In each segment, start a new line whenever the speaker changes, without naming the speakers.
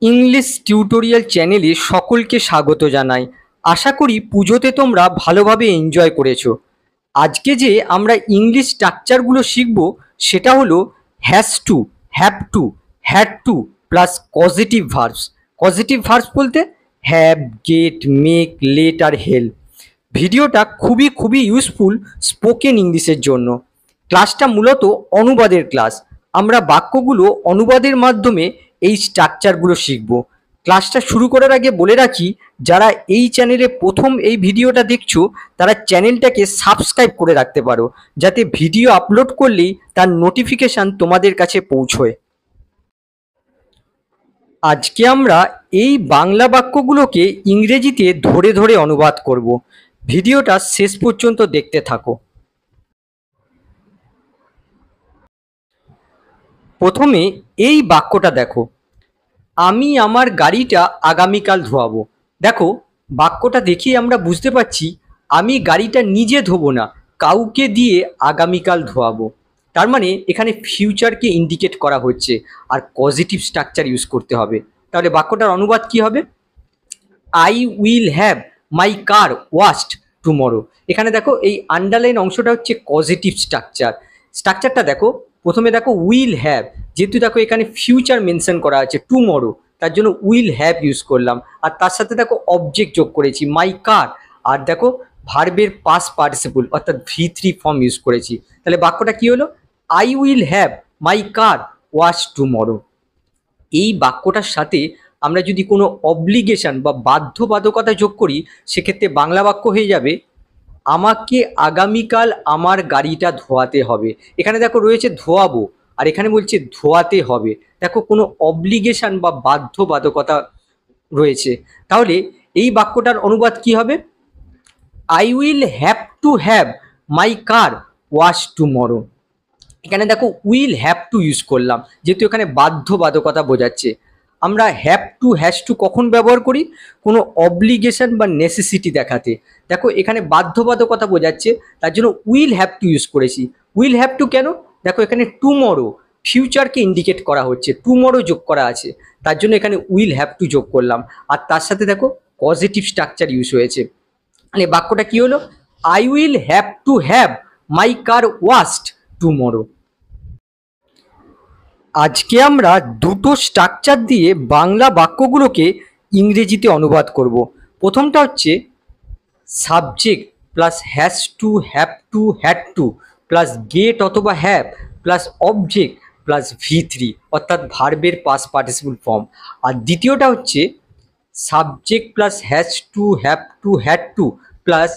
English tutorial চ্যানেলে সকলকে স্বাগত জানাই। আশা করি পুজোতে তোমরা ভালোভাবে এনজয় করেছো। আজকে যে আমরা ইংলিশ স্ট্রাকচারগুলো শিখব সেটা হলো has to, have to, had to plus positive verbs. Positive verbs বলতে হ্যাভ, গেট, মেক, লেট আর হেল্প। ভিডিওটা খুবই ইউজফুল স্পোকেন ইংলিশের জন্য। ক্লাসটা মূলত অনুবাদের ক্লাস। আমরা বাক্যগুলো অনুবাদের মাধ্যমে এই স্ট্রাকচারগুলো শিখব। ক্লাসটা শুরু করার আগে বলে রাখি, যারা এই চ্যানেলে প্রথম এই ভিডিওটা দেখছো তারা চ্যানেলটাকে সাবস্ক্রাইব করে রাখতে পারো, যাতে ভিডিও আপলোড করলেই তার নোটিফিকেশান তোমাদের কাছে পৌঁছয়। আজকে আমরা এই বাংলা বাক্যগুলোকে ইংরেজিতে ধরে ধরে অনুবাদ করব। ভিডিওটা শেষ পর্যন্ত দেখতে থাকো। প্রথমে এই বাক্যটা দেখো, আমি আমার গাড়িটা আগামীকাল ধোয়াবো। দেখো, বাক্যটা দেখে আমরা বুঝতে পারছি আমি গাড়িটা নিজে ধোবো না, কাউকে দিয়ে আগামীকাল ধোয়াবো। তার মানে এখানে ফিউচারকে ইন্ডিকেট করা হচ্ছে আর পজিটিভ স্ট্রাকচার ইউজ করতে হবে। তাহলে বাক্যটার অনুবাদ কি হবে? I will have my car washed tomorrow. এখানে দেখো এই আন্ডারলাইন অংশটা হচ্ছে পজিটিভ স্ট্রাকচার। স্ট্রাকচারটা দেখো, প্রথমে দেখো উইল হ্যাভ, যেহেতু দেখো এখানে ফিউচার মেনশন করা আছে টুমরো, তার জন্য উইল হ্যাভ ইউজ করলাম। আর তার সাথে দেখো অবজেক্ট যোগ করেছি মাই কার, আর দেখো ভার্বের পাস্ট পার্টিসিপল অর্থাৎ V3 ফর্ম ইউজ করেছি। তাহলে বাক্যটা কি হলো? I will have my car wash tomorrow. এই বাক্যটার সাথে আমরা যদি কোনো অব্লিগেশন বা বাধ্যবাধকতা যোগ করি, সেক্ষেত্রে বাংলা বাক্য হয়ে যাবে আমাকে আগামীকাল আমার গাড়িটা ধোয়াতে হবে। এখানে দেখো রয়েছে ধোয়াবো, আর এখানে বলছে ধোয়াতে হবে। দেখো কোনো অব্লিগেশন বা বাধ্যবাধকতা রয়েছে। তাহলে এই বাক্যটার অনুবাদ কি হবে? I will have to have my car wash tomorrow. এখানে দেখো উইল হ্যাভ টু ইউজ করলাম, যেহেতু এখানে বাধ্যবাধকতা বোঝাচ্ছে। আমরা হ্যাভ টু, হ্যাজ টু কখন ব্যবহার করি? কোনো অব্লিগেশন বা নেসেসিটি দেখাতে। দেখো এখানে বাধ্যবাধকতা বোঝাচ্ছে, তার জন্য উইল হ্যাভ টু ইউজ করেছি। উইল হ্যাভ টু কেন? দেখো এখানে টুমরো, ফিউচারকে ইন্ডিকেট করা হচ্ছে, টুমরো যোগ করা আছে, তার জন্য এখানে উইল হ্যাভ টু যোগ করলাম। আর তার সাথে দেখো পজিটিভ স্ট্রাকচার ইউজ হয়েছে। মানে বাক্যটা কি হলো? I will have to have my car washed tomorrow. আজকে আমরা দুটো স্ট্রাকচার দিয়ে বাংলা বাক্যগুলোকে ইংরেজিতে অনুবাদ করব। প্রথমটা হচ্ছে subject plus has to, have to, had to plus get অথবা have plus object plus V3 অর্থাৎ ভার্বের পাস্ট পার্টিসিপল ফর্ম। আর দ্বিতীয়টা হচ্ছে subject plus has to, have to, had to plus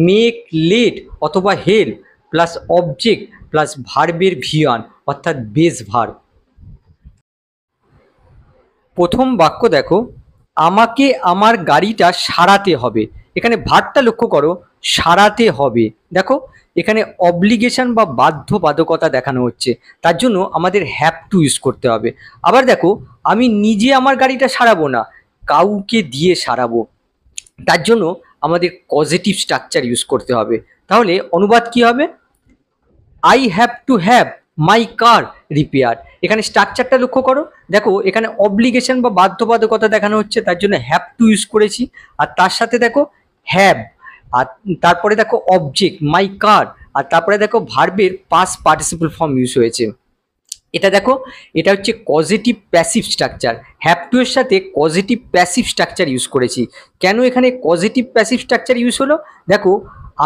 make, let অথবা হেল্প প্লাস অবজেক্ট প্লাস ভার্বের V1 অর্থাৎ base verb. প্রথম বাক্য দেখো, আমাকে আমার গাড়িটা সারাতে হবে। এখানে ভার্বটা লক্ষ্য করো, সারাতে হবে। দেখো এখানে অব্লিগেশন বা বাধ্যবাধকতা দেখানো হচ্ছে, তার জন্য আমাদের হ্যাভ টু ইউজ করতে হবে। আবার দেখো, আমি নিজে আমার গাড়িটা সারাবো না, কাউকে দিয়ে সারাবো, তার জন্য আমাদের পজিটিভ স্ট্রাকচার ইউজ করতে হবে। তাহলে অনুবাদ কি হবে? I have to have my car repair. এখানে স্ট্রাকচারটা লক্ষ্য করো, দেখো এখানে অব্লিগেশন বা বাধ্যবাধকতা দেখানো হচ্ছে, তার জন্য হ্যাভ টু ইউজ করেছি। আর তার সাথে দেখো হ্যাভ, আর তারপরে দেখো অবজেক্ট মাই কার, আর তারপরে দেখো ভার্বের পাস্ট পার্টিসিপল ফর্ম ইউজ হয়েছে। এটা দেখো, এটা হচ্ছে positive passive structure. Have to এর সাথে পজিটিভ প্যাসিভ স্ট্রাকচার ইউজ করেছি। কেন এখানে পজিটিভ প্যাসিভ স্ট্রাকচার ইউজ হলো? দেখো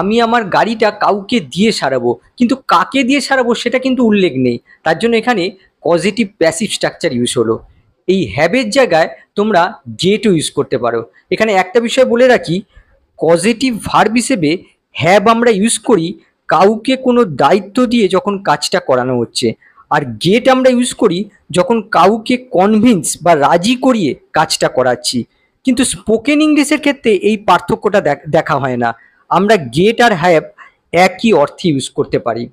আমি আমার গাড়িটা কাউকে দিয়ে সারাবো, কিন্তু কাকে দিয়ে সারাবো সেটা কিন্তু উল্লেখ নেই, তার জন্য এখানে পজিটিভ প্যাসিভ স্ট্রাকচার ইউজ হলো। এই হ্যাভের জায়গায় তোমরা গেটও ইউজ করতে পারো। এখানে একটা বিষয় বলে রাখি, পজিটিভ ভার্ব হিসেবে হ্যাভ আমরা ইউজ করি কাউকে কোনো দায়িত্ব দিয়ে যখন কাজটা করানো হচ্ছে, আর গেট আমরা ইউজ করি যখন কাউকে কনভিন্স বা রাজি করিয়ে কাজটা করাচ্ছি। কিন্তু স্পোকেন ইংলিশের ক্ষেত্রে এই পার্থক্যটা দেখা হয় না। আমরা গেট আর হ্যাভ একই অর্থে ইউজ করতে পারি।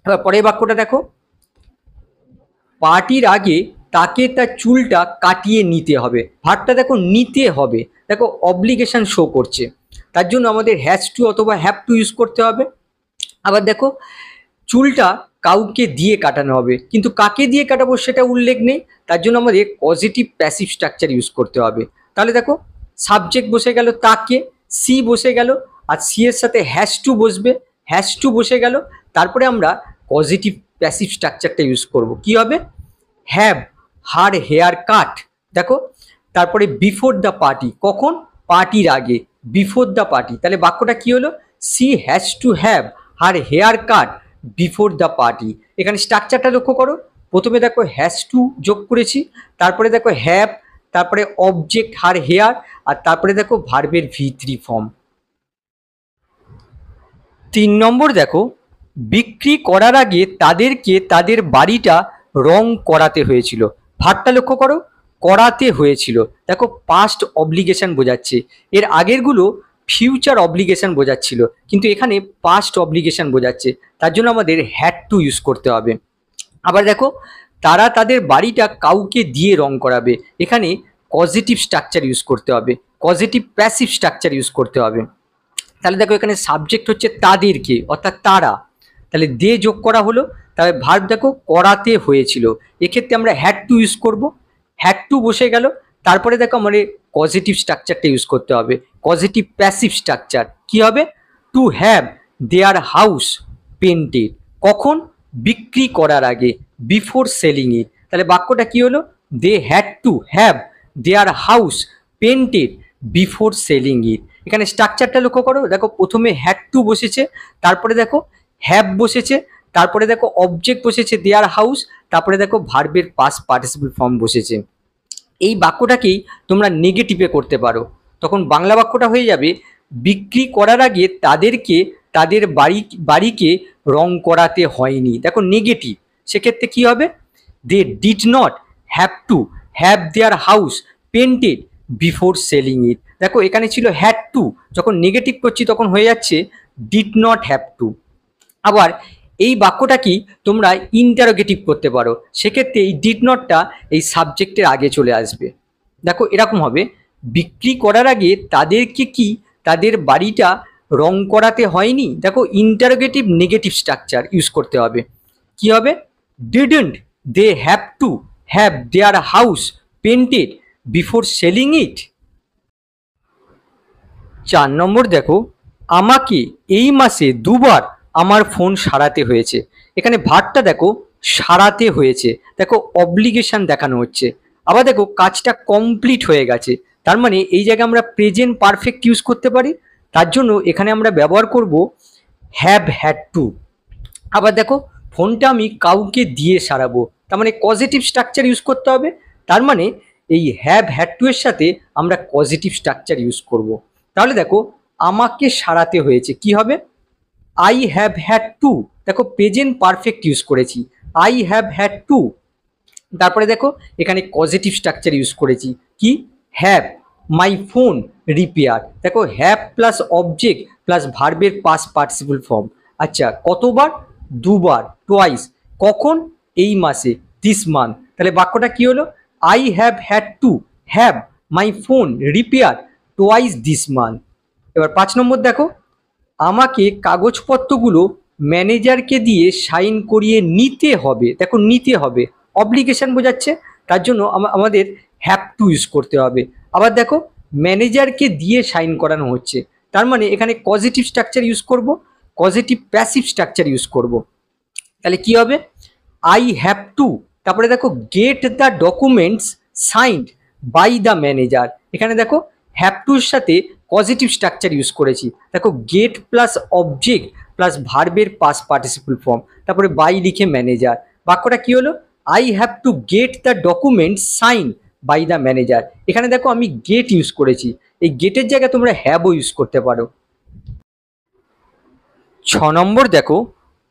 এবার পরের বাক্যটা দেখো, পার্টির আগে তাকে তার চুলটা কাটিয়ে নিতে হবে। ভার্বটা দেখো নিতে হবে, দেখো অব্লিগেশন শো করছে, তার জন্য আমাদের হ্যাজ টু অথবা হ্যাভ টু ইউজ করতে হবে। আবার দেখো চুলটা কাউকে দিয়ে কাটানো হবে, কিন্তু কাকে দিয়ে কাটাবো সেটা উল্লেখ নেই। তার জন্য আমাদের পজিটিভ প্যাসিভ স্ট্রাকচার ইউজ করতে হবে। তাহলে দেখো সাবজেক্ট বসে গেল তাকে, সি বসে গেল, আর সি এর সাথে হ্যাজ টু বসবে, হ্যাজ টু বসে গেল। তারপরে আমরা পজিটিভ প্যাসিভ স্ট্রাকচারটা ইউজ করব। কি হবে? Have her hair cut. দেখো তারপরে বিফোর দ্য পার্টি, কখন? পার্টির আগে, বিফোর দ্য পার্টি। তাহলে বাক্যটা কি হলো? She has to have her hair cut before the party. এখানে স্ট্রাকচারটা লক্ষ্য করো। প্রথমে দেখো হ্যাজ টু যোগ করেছি, তারপরে দেখো হ্যাভ, তারপরে অবজেক্ট হার হেয়ার, আর তারপরে দেখো ভার্বের V3 ফর্ম। 3 নম্বর দেখো, বিক্রি করার আগে তাদেরকে তাদের বাড়িটা রং করাতে হয়েছিল। ভাবটা লক্ষ্য করো, করাতে হয়েছিল। দেখো পাস্ট অব্লিগেশন বোঝাচ্ছে, এর আগেরগুলো ফিউচার অব্লিগেশন বোঝাচ্ছিল, কিন্তু এখানে পাস্ট অব্লিগেশন বোঝাচ্ছে। তার জন্য আমাদের হ্যাড টু ইউজ করতে হবে। আবার দেখো তারা তাদের বাড়িটা কাউকে দিয়ে রং করাবে, এখানে পজিটিভ স্ট্রাকচার ইউজ করতে হবে, পজিটিভ প্যাসিভ স্ট্রাকচার ইউজ করতে হবে। তাহলে দেখো এখানে সাবজেক্ট হচ্ছে তাদেরকে, অর্থাৎ তারা, তাহলে দে যোগ করা হলো। তাহলে ভার্ব দেখো করাতে হয়েছিল, এক্ষেত্রে আমরা হ্যাড টু ইউজ করব, হ্যাড টু বসে গেল। তারপরে দেখো আমাদের পজিটিভ স্ট্রাকচারটা ইউজ করতে হবে, পজিটিভ প্যাসিভ স্ট্রাকচার। কি হবে? Two have their house painted, কখন? বিক্রি করার আগে, বিফোর সেলিং ইট। তাহলে বাক্যটা কি হলো? They had to have their house painted before selling it. এখানে স্ট্রাকচারটা লক্ষ্য করো, দেখো প্রথমে হ্যাড টু বসেছে, তারপরে দেখো হ্যাভ বসেছে, তারপরে দেখো অবজেক্ট বসেছে দেয়ার হাউস, তারপরে দেখো ভার্বের পাস্ট পার্টিসিপল ফর্ম বসেছে। এই বাক্যটাকেই তোমরা নেগেটিভে করতে পারো, তখন বাংলা বাক্যটা হয়ে যাবে বিক্রি করার আগে তাদেরকে তাদের বাড়িকে রং করাতে হয়নি। দেখো নেগেটিভ, সেক্ষেত্রে কি হবে? They did not have to have their house painted before selling it. দেখো এখানে ছিল হ্যাড টু, যখন নেগেটিভ করছি তখন হয়ে যাচ্ছে ডিড নট হ্যাভ টু। আবার এই বাক্যটাকেই তোমরা ইন্টারোগেটিভ করতে পারো, সেক্ষেত্রে এই ডিড নটটা এই সাবজেক্টের আগে চলে আসবে। দেখো এরকম হবে, বিক্রি করার আগে তাদেরকে কি তাদের বাড়িটা রং করাতে হয়নি। দেখো ইন্টারোগেটিভ নেগেটিভ স্ট্রাকচার ইউজ করতে হবে। কি হবে? Didn't they have to have their house painted before selling it. 4 number দেখো, আমাকে এই মাসে 2 বার আমার ফোন সারাতে হয়েছে। এখানে ভার্বটা দেখো সারাতে হয়েছে, দেখো অব্লিগেশন দেখানো হচ্ছে। আবার দেখো কাজটা কমপ্লিট হয়ে গেছে, তার মানে এই জায়গায় আমরা প্রেজেন্ট পারফেক্ট ইউজ করতে পারি। তার জন্য এখানে আমরা ব্যবহার করব হ্যাভ হ্যাড টু। আবার দেখো ফোনটা আমি কাউকে দিয়ে সারাবো, তার মানে পজিটিভ স্ট্রাকচার ইউজ করতে হবে। তার মানে এই হ্যাভ হ্যাড টু এর সাথে আমরা পজিটিভ স্ট্রাকচার ইউজ করব। তাহলে দেখো আমাকে সারাতে হয়েছে, কি হবে? I have had to. দেখো প্রেজেন্ট পারফেক্ট ইউজ করেছি, আই হ্যাভ হ্যাড টু। তারপরে দেখো এখানে পজিটিভ স্ট্রাকচার ইউজ করেছি, কি? Have my phone repair. দেখো হ্যাভ প্লাস অবজেক্ট প্লাস ভার্বের পাস্ট পার্টিসিপল ফর্ম। আচ্ছা কতবার? 2 বার, টোয়াইস। কখন? এই মাসে, দিস মান্থ। তাহলে বাক্যটা কি হলো? I have had to have my phone repair twice this month. এবার 5 নম্বর দেখো, আমাকে কাগজপত্রগুলো ম্যানেজারকে দিয়ে সাইন করিয়ে নিতে হবে। দেখো নিতে হবে, অব্লিগেশন বোঝাচ্ছে, তার জন্য আমাদের হ্যাভ টু ইউজ করতে হবে। আবার দেখো ম্যানেজারকে দিয়ে সাইন করানো হচ্ছে, তার মানে এখানে পজিটিভ স্ট্রাকচার ইউজ করব, পজিটিভ প্যাসিভ স্ট্রাকচার ইউজ করব। তাহলে কি হবে? আই হ্যাভ টু, তারপরে দেখো get the documents signed by the manager. এখানে দেখো হ্যাভ টুর সাথে পজিটিভ স্ট্রাকচার ইউজ করেছি। দেখো গেট প্লাস অবজেক্ট প্লাস ভার্বের পাস্ট পার্টিসিপল ফর্ম, তারপরে বাই লিখে ম্যানেজার। বাক্যটা কি হলো? I have to get the documents sign by the manager. এখানে দেখো আমি গেট ইউজ করেছি, এই গেটের জায়গায় তোমরা হ্যাভও ইউজ করতে পারো। 6 নম্বর দেখো,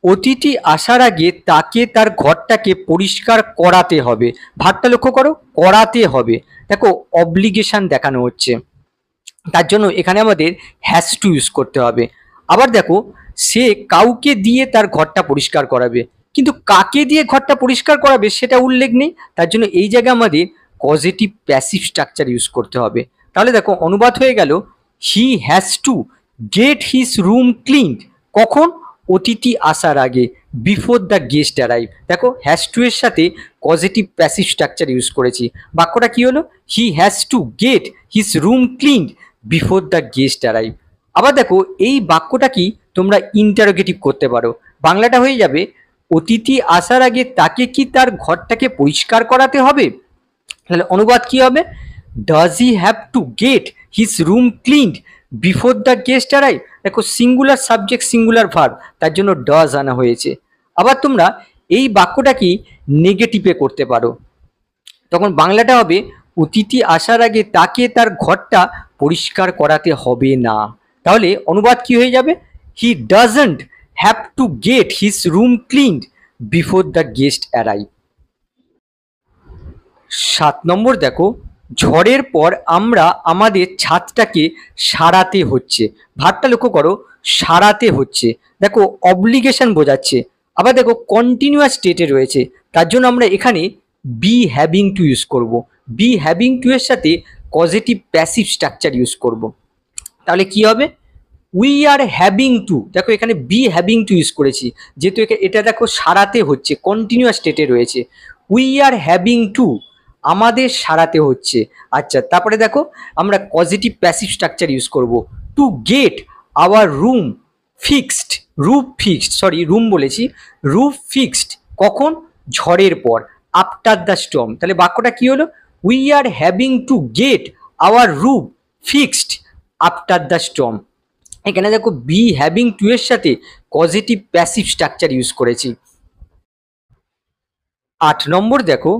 অতিথি আসার আগে তাকে তার ঘরটাকে পরিষ্কার করাতে হবে। ভাবটা লক্ষ্য করো, করাতে হবে। দেখো অব্লিগেশন দেখানো হচ্ছে, তার জন্য এখানে আমাদের হ্যাজ টু ইউজ করতে হবে। আবার দেখো সে কাউকে দিয়ে তার ঘরটা পরিষ্কার করাবে, কিন্তু কাকে দিয়ে ঘরটা পরিষ্কার করাবে সেটা উল্লেখ নেই। তার জন্য এই জায়গায় আমাদের পজিটিভ প্যাসিভ স্ট্রাকচার ইউজ করতে হবে। তাহলে দেখো অনুবাদ হয়ে গেল, he has to get his room cleaned. কখন? অতিথি আসার আগে, বিফোর দ্য গেস্ট অ্যারাইভ। দেখো হ্যাজ টু এর সাথে পজিটিভ প্যাসিভ স্ট্রাকচার ইউজ করেছি। বাক্যটা কি হলো? He has to get his room cleaned before the guest arrive. আবার দেখো এই বাক্যটা কি তোমরা ইন্টারোগেটিভ করতে পারো। বাংলাটা হয়ে যাবে, অতিথি আসার আগে তাকে কি তার ঘরটাকে পরিষ্কার করাতে হবে? তাহলে অনুবাদ কি হবে? Does he have to get his room cleaned before the guest arrive. দেখো সিঙ্গুলার সাবজেক্ট সিঙ্গুলার ভার্ব, তার জন্য ডাজ আনা হয়েছে। আবার তোমরা এই বাক্যটা কি নেগেটিভে করতে পারো। তখন বাংলাটা হবে, অতিথি আসার আগে তাকে তার ঘরটা পরিষ্কার করাতে হবে না। তাহলে অনুবাদ কি হয়ে যাবে? He doesn't have to get his room cleaned before the guest arrive. 7 নম্বর দেখো, ঝড়ের পর আমরা আমাদের ছাদটাকে সারাতে হচ্ছে। ভাবটা লক্ষ্য করো, সারাতে হচ্ছে। দেখো অব্লিগেশন বোঝাচ্ছে। আবার দেখো কন্টিনিউয়াস স্টেটে রয়েছে, তার জন্য আমরা এখানে বি হ্যাভিং টু ইউজ করব। বি হ্যাভিং টু এর সাথে পজিটিভ প্যাসিভ স্ট্রাকচার ইউজ করব। তাহলে কি হবে? We are having to. দেখো এখানে বি হ্যাভিং টু ইউজ করেছি, যেহেতু এটা দেখো সারাতে হচ্ছে, কন্টিনিউয়াস স্টেটে রয়েছে। উই আর হ্যাভিং টু, আমাদের সারাতে হচ্ছে। আচ্ছা, তারপরে দেখো আমরা পজিটিভ প্যাসিভ স্ট্রাকচার ইউজ করব। To get our room fixed, roof fixed, sorry room বলেছি, রুফ ফিক্সড। কখন? ঝড়ের পর, আফটার দ্য স্টর্ম। তাহলে বাক্যটা কি হলো? We are having to get our roof fixed after the storm. এখানে দেখো বি হ্যাভিং টু এর সাথে পজিটিভ প্যাসিভ স্ট্রাকচার ইউজ করেছি। 8 নম্বর দেখো,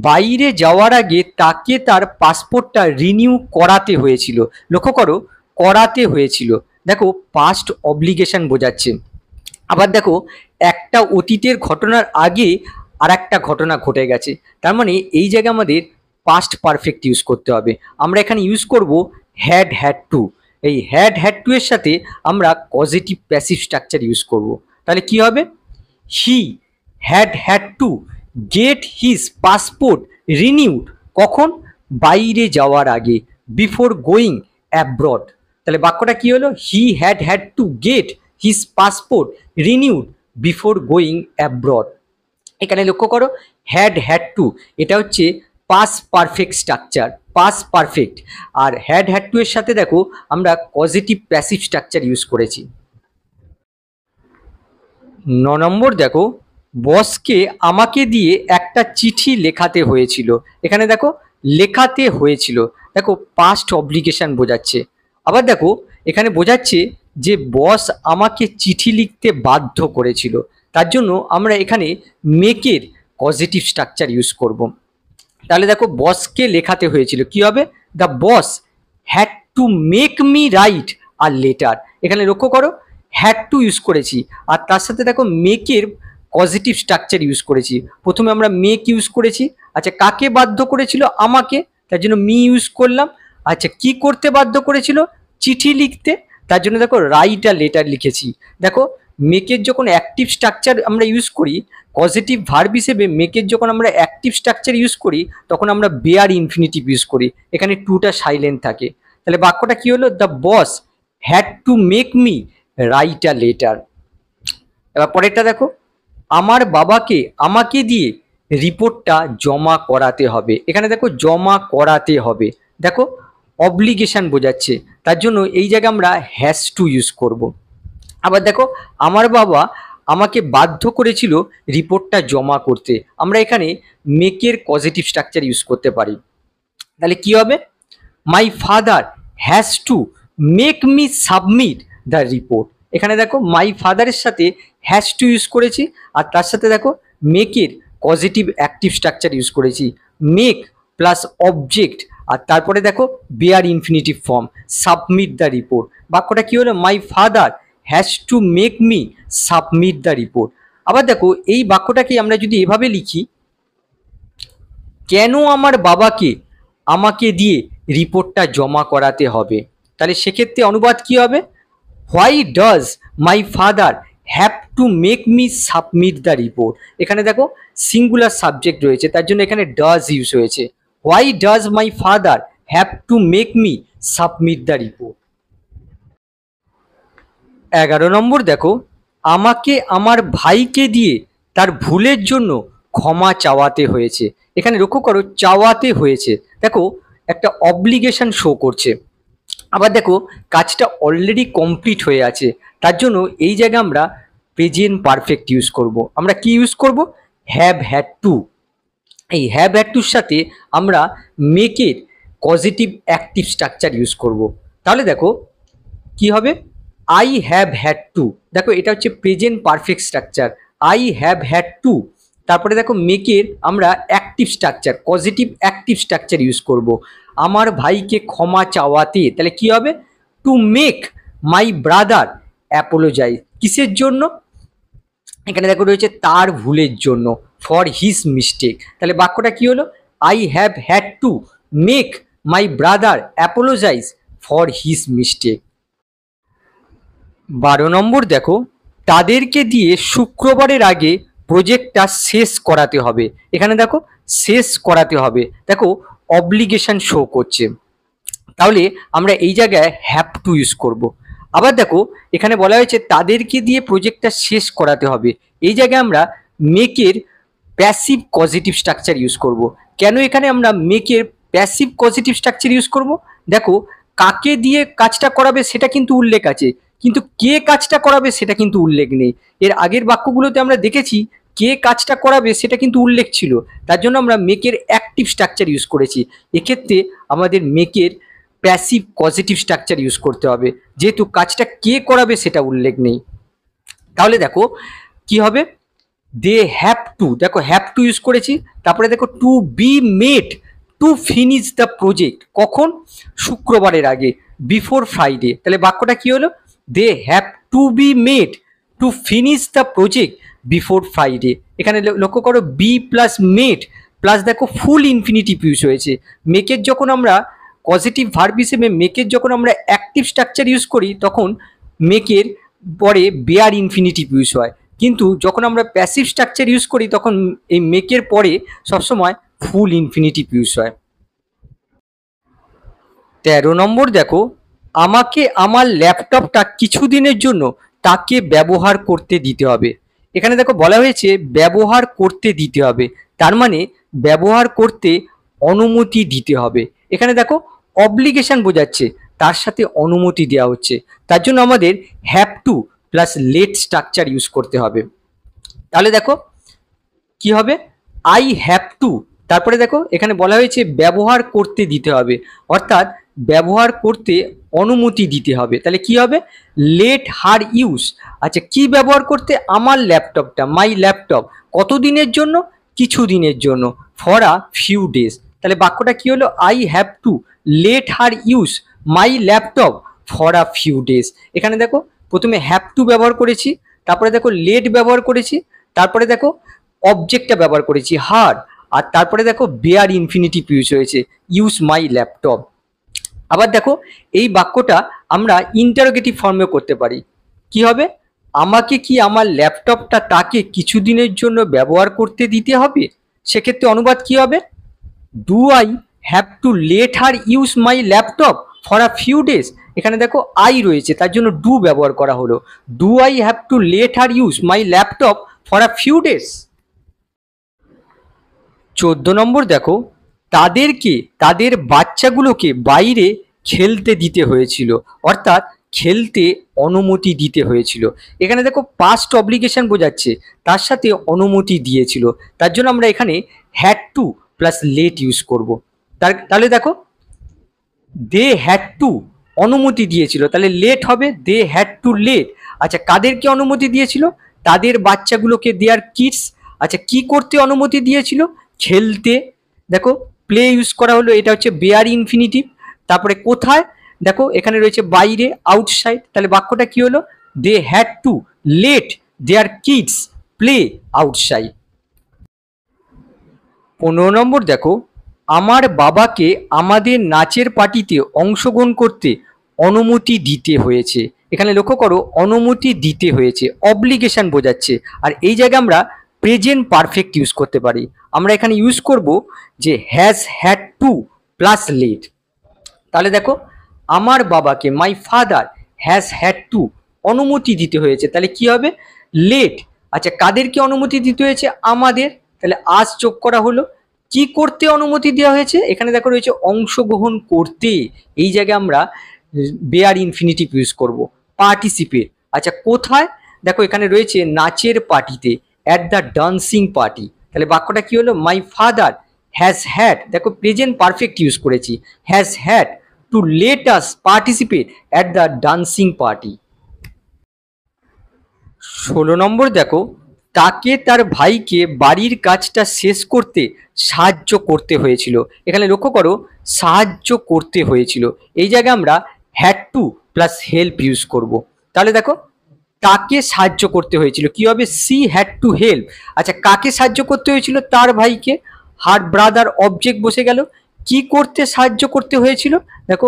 বাইরে যাওয়ার আগে তাকে তার পাসপোর্টটা রিনিউ করাতে হয়েছিল। লক্ষ্য করো, করাতে হয়েছিল। দেখো পাস্ট অব্লিগেশন বোঝাচ্ছে। আবার দেখো একটা অতীতের ঘটনার আগে আর একটা ঘটনা ঘটে গেছে, তার মানে এই জায়গায় আমাদের পাস্ট পারফেক্ট ইউজ করতে হবে। আমরা এখানে ইউজ করব হ্যাড টু। এই হ্যাড টু এর সাথে আমরা পজিটিভ প্যাসিভ স্ট্রাকচার ইউজ করব। তাহলে কি হবে? হি had to get his passport renewed. কখন? বাইরে যাওয়ার আগে, বিফোর গোয়িং অ্যাব্রড। তাহলে বাক্যটা কি হলো? He had to get his passport renewed before going abroad. এখানে লক্ষ্য করো হ্যাড টু, এটা হচ্ছে past perfect structure, past perfect. আর হ্যাড টু এর সাথে দেখো আমরা পজিটিভ প্যাসিভ স্ট্রাকচার ইউজ করেছি। 9 নম্বর দেখো, বসকে আমাকে দিয়ে একটা চিঠি লেখাতে হয়েছিল। এখানে দেখো লেখাতে হয়েছিল, দেখো পাস্ট অব্লিগেশন বোঝাচ্ছে। আবার দেখো এখানে বোঝাচ্ছে যে বস আমাকে চিঠি লিখতে বাধ্য করেছিল, তার জন্য আমরা এখানে মেকের পজিটিভ স্ট্রাকচার ইউজ করব। তাহলে দেখো বসকে লেখাতে হয়েছিল, কি হবে? The boss had to make me write a letter. এখানে লক্ষ্য করো হ্যাড টু ইউজ করেছি, আর তার সাথে দেখো মেকের পজিটিভ স্ট্রাকচার ইউজ করেছি। প্রথমে আমরা মেক ইউজ করেছি। আচ্ছা, কাকে বাধ্য করেছিল? আমাকে, তার জন্য মি ইউজ করলাম। আচ্ছা, কি করতে বাধ্য করেছিল? চিঠি লিখতে, তার জন্য দেখো রাইট আর লেটার লিখেছি। দেখো মেকের যখন অ্যাক্টিভ স্ট্রাকচার আমরা ইউজ করি, পজিটিভ ভার্ব হিসেবে মেকের যখন আমরা অ্যাক্টিভ স্ট্রাকচার ইউজ করি, তখন আমরা বেয়ার ইনফিনিটিভ ইউজ করি, এখানে টুটা সাইলেন্ট থাকে। তাহলে বাক্যটা কি হলো? The boss had to make me write a letter. এবার পরেরটা দেখো, আমার বাবাকে আমাকে দিয়ে রিপোর্টটা জমা করাতে হবে। এখানে দেখো জমা করাতে হবে, দেখো অব্লিগেশন বোঝাচ্ছে, তার জন্য এই জায়গায় আমরা হ্যাজ টু ইউজ করব। আবার দেখো আমার বাবা আমাকে বাধ্য করেছিল রিপোর্টটা জমা করতে, আমরা এখানে মেকের পজিটিভ স্ট্রাকচার ইউজ করতে পারি। তাহলে কি হবে? মাই father has to make me submit the report. এখানে দেখো মাই ফাদারের সাথে হ্যাজ টু ইউজ করেছি, আর তার সাথে দেখো মেকের পজিটিভ অ্যাক্টিভ স্ট্রাকচার ইউজ করেছি, মেক প্লাস অবজেক্ট, আর তারপরে দেখো bare infinitive form, submit the report. বাক্যটা কি হলো? মাই father has to make me submit the report. আবার দেখো এই বাক্যটাকে আমরা যদি এভাবে লিখি, কেন আমার বাবাকে আমাকে দিয়ে রিপোর্টটা জমা করাতে হবে, তাহলে সেক্ষেত্রে অনুবাদ কি হবে? Why does my father have to make me submit the report. এখানে দেখো সিঙ্গুলার সাবজেক্ট রয়েছে, তার জন্য এখানে ডাজ ইউজ হয়েছে। Why does my father have to make me submit the report. 11 নম্বর দেখো, আমাকে আমার ভাইকে দিয়ে তার ভুলের জন্য ক্ষমা চাওয়াতে হয়েছে। এখানে লক্ষ্য করো, চাওয়াতে হয়েছে। দেখো একটা অব্লিগেশন শো করছে। আবার দেখো কাজটা অলরেডি কমপ্লিট হয়ে আছে, তার জন্য এই জায়গায় আমরা প্রেজেন্ট পারফেক্ট ইউজ করব। আমরা কি ইউজ করব? Have had to. এই হ্যাভ হ্যাড টুর সাথে আমরা মেকের পজিটিভ অ্যাক্টিভ স্ট্রাকচার ইউজ করব। তাহলে দেখো কি হবে? I have had to. দেখো এটা হচ্ছে present perfect structure, I have had to. তারপরে দেখো মেকের আমরা active structure, positive active structure use করব। আমার ভাইকে ক্ষমা চাওয়াতে, তাহলে কি হবে? To make my brother apologise. কিসের জন্য? এখানে দেখো রয়েছে তার ভুলের জন্য, ফর হিজ মিস্টেক। তাহলে বাক্যটা কি হলো? I have had to make my brother apologise for his mistake. 12 number দেখো, তাদেরকে দিয়ে শুক্রবারের আগে প্রজেক্টটা শেষ করাতে হবে। এখানে দেখো শেষ করাতে হবে, দেখো অব্লিগেশন শো করছে, তাহলে আমরা এই জায়গায় হ্যাভ টু ইউজ করব। আবার দেখো এখানে বলা হয়েছে তাদেরকে দিয়ে প্রজেক্টটা শেষ করাতে হবে, এই জায়গায় আমরা মেকের প্যাসিভ পজিটিভ স্ট্রাকচার ইউজ করব। কেন এখানে আমরা মেকের প্যাসিভ পজিটিভ স্ট্রাকচার ইউজ করব? দেখো কাকে দিয়ে কাজটা করাবে সেটা কিন্তু উল্লেখ আছে, কিন্তু কে কাজটা করাবে সেটা কিন্তু উল্লেখ নেই। এর আগের বাক্যগুলোতে আমরা দেখেছি কে কাজটা করাবে সেটা কিন্তু উল্লেখ ছিল, তার জন্য আমরা মেকের অ্যাক্টিভ স্ট্রাকচার ইউজ করেছি। এক্ষেত্রে আমাদের মেকের প্যাসিভ পজিটিভ স্ট্রাকচার ইউজ করতে হবে, যেহেতু কাজটা কে করাবে সেটা উল্লেখ নেই। তাহলে দেখো কি হবে? দে হ্যাভ টু, দেখো হ্যাভ টু ইউজ করেছি। তারপরে দেখো to be made to finish the project, কখন? শুক্রবারের আগে, বিফোর ফ্রাইডে। তাহলে বাক্যটা কি হলো? They have to be made to finish the project before Friday. এখানে লক্ষ্য করো বি প্লাস মেড প্লাস দেখো ফুল ইনফিনিটিভ ইউজ হয়েছে। মেকের যখন আমরা পজিটিভ ভার্ব হিসেবে মেকের যখন আমরা অ্যাক্টিভ স্ট্রাকচার ইউজ করি তখন মেকের পরে বেয়ার ইনফিনিটিভ ইউজ হয়, কিন্তু যখন আমরা প্যাসিভ স্ট্রাকচার ইউজ করি তখন এই মেকের পরে সবসময় ফুল ইনফিনিটিভ ইউজ হয়। 13 নম্বর দেখো, আমাকে আমার ল্যাপটপটা কিছুদিনের জন্য তাকে ব্যবহার করতে দিতে হবে। এখানে দেখো বলা হয়েছে ব্যবহার করতে দিতে হবে, তার মানে ব্যবহার করতে অনুমতি দিতে হবে। এখানে দেখো অব্লিগেশন বোঝাচ্ছে, তার সাথে অনুমতি দেওয়া হচ্ছে, তার জন্য আমাদের have to plus let structure use করতে হবে। তাহলে দেখো কি হবে? আই হ্যাভ টু, তারপরে দেখো এখানে বলা হয়েছে ব্যবহার করতে দিতে হবে, অর্থাৎ ব্যবহার করতে অনুমতি দিতে হবে। তাহলে কি হবে? Let her use. আচ্ছা কি ব্যবহার করতে? আমার ল্যাপটপটা, মাই ল্যাপটপ, কতদিনের জন্য? কিছু দিনের জন্য, ফর আ ফিউ ডেজ। তাহলে বাক্যটা কি হলো? I have two let her use my laptop for a few days. এখানে দেখো প্রথমে হ্যাভ টু ব্যবহার করেছি, তারপরে দেখো লেট ব্যবহার করেছি, তারপরে দেখো অবজেক্টটা ব্যবহার করেছি হার, আর তারপরে দেখো বেয়ার ইনফিনিটিভ ইউজ হয়েছে ইউজ মাই ল্যাপটপ। আবার দেখো এই বাক্যটা আমরা ইন্টারোগেটিভ ফর্মে করতে পারি। কি হবে? আমাকে কি আমার ল্যাপটপটা তাকে কিছুদিনের জন্য ব্যবহার করতে দিতে হবে? সেক্ষেত্রে অনুবাদ কি হবে? Do I have two let her use my laptop for a few days. এখানে দেখো আই রয়েছে, তার জন্য ডু ব্যবহার করা হলো। Do I have two let her use my laptop for a few days. 14 নম্বর দেখো, তাদেরকে তাদের বাচ্চাগুলোকে বাইরে খেলতে দিতে হয়েছিল, অর্থাৎ খেলতে অনুমতি দিতে হয়েছিল। এখানে দেখো পাস্ট অব্লিগেশন বোঝাচ্ছে, তার সাথে অনুমতি দিয়েছিল, তার জন্য আমরা এখানে had to plus let use করব। তাহলে দেখো দে হ্যাড টু অনুমতি দিয়েছিল, তাহলে লেট হবে দে হ্যাড টু লেট। আচ্ছা কাদেরকে অনুমতি দিয়েছিল? তাদের বাচ্চাগুলোকে, দেয়ার কিডস। আচ্ছা কি করতে অনুমতি দিয়েছিল? খেলতে। দেখো প্লে ইউজ করা হলো, এটা হচ্ছে বেয়ার ইনফিনিটিভ। তারপরে কোথায়? দেখো এখানে রয়েছে বাইরে, আউটসাইড। তাহলে বাক্যটা কি হলো? They had to let their kids play outside. 15 number দেখো, আমার বাবাকে আমাদের নাচের পার্টিতে অংশগ্রহণ করতে অনুমতি দিতে হয়েছে। এখানে লক্ষ্য করো অনুমতি দিতে হয়েছে, অব্লিগেশন বোঝাচ্ছে, আর এই জায়গায় আমরা প্রেজেন্ট পারফেক্ট ইউজ করতে পারি। আমরা এখানে ইউজ করব যে has had to plus let. তাহলে দেখো আমার বাবাকে, my father has had to অনুমতি দিতে হয়েছে, তাহলে কি হবে? লেট, আচ্ছা কাদেরকে অনুমতি দিতে হয়েছে? আমাদের, তাহলে আজ যোগ করা হলো। কি করতে অনুমতি দেওয়া হয়েছে? এখানে দেখো রয়েছে অংশগ্রহণ করতে, এই জায়গায় আমরা বেয়ার ইনফিনিটিভ ইউজ করব। পার্টিসিপেট, আচ্ছা কোথায়? দেখো এখানে রয়েছে নাচের পার্টিতে, অ্যাট দ্য ডান্সিং পার্টি, তাহলে বাক্যটা কি হলো? মাই ফাদার হ্যাজ হ্যাড, দেখো প্রেজেন্ট পারফেক্ট ইউজ করেছি, has had to let us participate at the dancing party. 16 নম্বর দেখো, তাকে তার ভাইকে বাড়ির কাজটা শেষ করতে সাহায্য করতে হয়েছিল। এখানে লক্ষ্য করো, সাহায্য করতে হয়েছিল, এই জায়গায় আমরা had to plus help use করব। তাহলে দেখো তাকে সাহায্য করতে হয়েছিল, কি হবে? She had to help. আচ্ছা কাকে সাহায্য করতে হয়েছিল? তার ভাইকে, হার ব্রাদার, অবজেক্ট বসে গেল। কি করতে সাহায্য করতে হয়েছিল? দেখো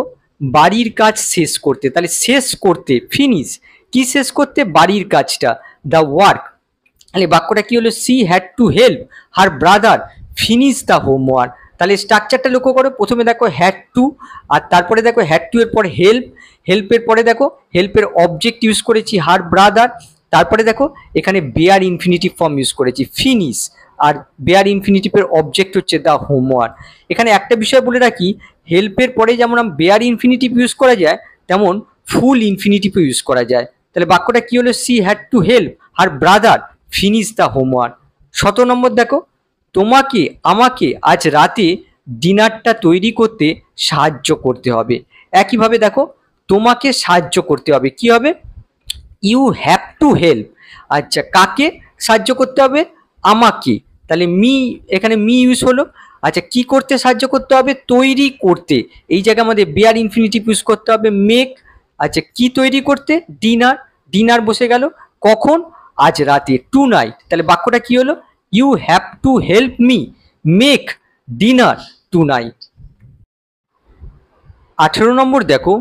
বাড়ির কাজ শেষ করতে, তাহলে শেষ করতে ফিনিশ, কি শেষ করতে? বাড়ির কাজটা, দ্য ওয়ার্ক। তাহলে বাক্যটা কি হলো? She had to help her brother finish the homework. তাহলে স্ট্রাকচারটা লক্ষ্য করো, প্রথমে দেখো হ্যাড টু, আর তারপরে দেখো হ্যাড টু এর পর হেল্প, হেল্পের পরে দেখো হেল্পের অবজেক্ট ইউজ করেছি হার ব্রাদার, তারপরে দেখো এখানে বেয়ার ইনফিনিটিভ ফর্ম ইউজ করেছি ফিনিশ, আর বেয়ার ইনফিনিটিভের অবজেক্ট হচ্ছে দ্য হোমওয়ার্ক। এখানে একটা বিষয় বলে রাখি, হেল্পের পরে যেমন বেয়ার ইনফিনিটিভ ইউজ করা যায়, তেমন ফুল ইনফিনিটিভও ইউজ করা যায়। তাহলে বাক্যটা কি হলো? She had to help her brother finish the homework. 17 নম্বর দেখো, তোমাকে আমাকে আজ রাতে ডিনারটা তৈরি করতে সাহায্য করতে হবে। একইভাবে দেখো তোমাকে সাহায্য করতে হবে, কি হবে? You have to help. আচ্ছা কাকে সাহায্য করতে হবে? আমাকে, তাহলে মি, এখানে মি ইউজ হলো। আচ্ছা কি করতে সাহায্য করতে হবে? তৈরি করতে, এই জায়গায় আমাদের বেয়ার ইনফিনিটিভ ইউজ করতে হবে মেক। আচ্ছা কি তৈরি করতে? ডিনার, ডিনার বসে গেল, কখন? আজ রাতে, টু নাইট। তাহলে বাক্যটা কি হলো? You have to help me make dinner tonight. 18 number দেখো,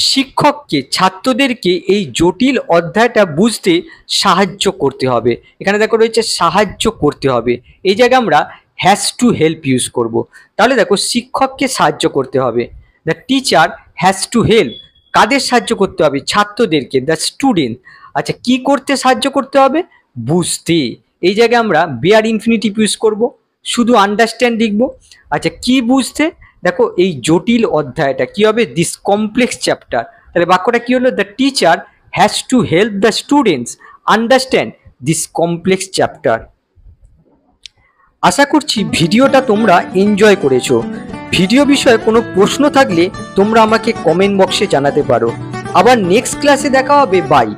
শিক্ষককে ছাত্রদেরকে এই জটিল অধ্যায়টা বুঝতে সাহায্য করতে হবে। এখানে দেখো রয়েছে সাহায্য করতে হবে, এই জায়গায় আমরা হ্যাজ টু হেল্প ইউজ করব। তাহলে দেখো শিক্ষককে সাহায্য করতে হবে, the teacher has to help. কাদের সাহায্য করতে হবে? ছাত্রদেরকে, দ্য স্টুডেন্ট। আচ্ছা কি করতে সাহায্য করতে হবে? বুঝতে, এই জায়গায় আমরা বেয়ার ইনফিনিটিভ ইউজ করব, শুধু আন্ডারস্ট্যান্ড লিখবো। আচ্ছা কি বুঝতে? দেখো এই জটিল অধ্যায়টা কি হবে? This complex chapter. তাহলে বাক্যটা কি হলো? The teacher has to help the students understand this complex chapter. আশা করছি ভিডিওটা তোমরা এনজয় করেছো। ভিডিও বিষয়ে কোনো প্রশ্ন থাকলে তোমরা আমাকে কমেন্ট বক্সে জানাতে পারো। আবার নেক্সট ক্লাসে দেখা হবে। বাই।